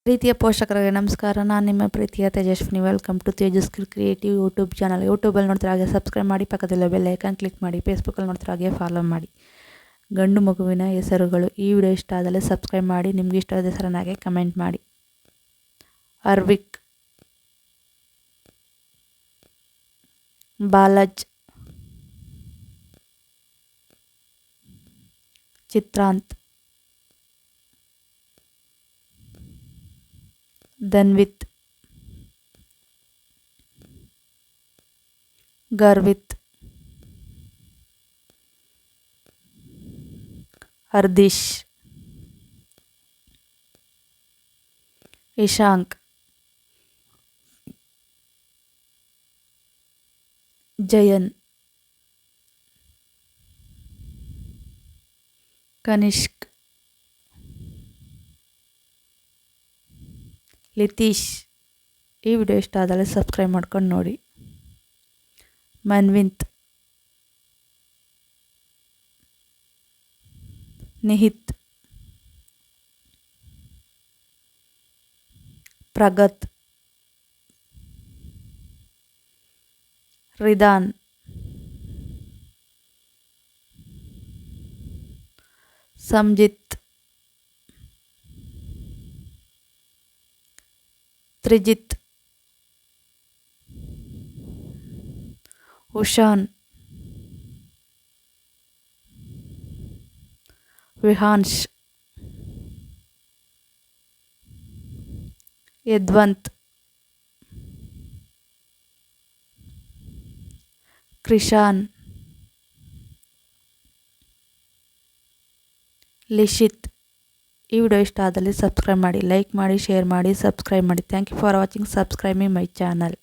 ಪ್ರೀತಿಯ ಪೋಷಕರಿಗೆ ನಮಸ್ಕಾರ. ನಾನು ನಿಮ್ಮ ಪ್ರೀತಿಯ Tejaswini. Welcome to Tejas creative YouTube channel. ಯೂಟ್ಯೂಬಲ್ಲಿ ನೋಡ್ತಾರೆ ಹಾಗೆ ಸಬ್ಸ್ಕ್ರೈಬ್ ಮಾಡಿ, ಪಕ್ಕದಲ್ಲೇ ಬೆಲ್ ಐಕಾನ್ ಕ್ಲಿಕ್ ಮಾಡಿ. ಫೇಸ್ಬುಕ್ಕಲ್ಲಿ ನೋಡ್ತಾರೆ ಹಾಗೆ ಫಾಲೋ ಮಾಡಿ. ಗಂಡು ಮಗುವಿನ ಹೆಸರುಗಳು. ಈ ವಿಡಿಯೋ ಇಷ್ಟ ಆದಲ್ಲಿ ಸಬ್ಸ್ಕ್ರೈಬ್ ಮಾಡಿ. ನಿಮ್ಗೆ ಇಷ್ಟವಾದ ಹೆಸರನ್ನಾಗೆ ಕಮೆಂಟ್ ಮಾಡಿ. ಅರ್ವಿಕ್, ಬಾಲಜ್, ಚಿತ್ರಾಂತ್, ಧನ್ವಿತ್, ಗರ್ವಿತ್, ಹರ್ದಿಶ್, ಇಶಾಂಕ್, ಜಯನ್, ಕನಿಷ್ಕ್, ಲಿತೀಶ್. ಈ ವಿಡಿಯೋ ಇಷ್ಟ ಆದಲ್ಲಿ ಸಬ್ಸ್ಕ್ರೈಬ್ ಮಾಡ್ಕೊಂಡು ನೋಡಿ. ಮನ್ವಿಂತ್, ನಿಹಿತ್, ಪ್ರಗತ್, ರಿದಾನ್, ಸಂಜಿತ್, ತ್ರಿಜಿತ್, ಉಷಾನ್, ವಿಹಾನ್ಶ್, ಯದ್ವಂತ್, ಕ್ರಿಶಾನ್, ಲಿಶಿತ್. ಈ ವಿಡಿಯೋ ಇಷ್ಟ ಆದಲ್ಲಿ ಸಬ್ಸ್ಕ್ರೈಬ್ ಮಾಡಿ, ಲೈಕ್ ಮಾಡಿ, ಶೇರ್ ಮಾಡಿ, ಸಬ್ಸ್ಕ್ರೈಬ್ ಮಾಡಿ. Thank you for watching. Subscribe my channel.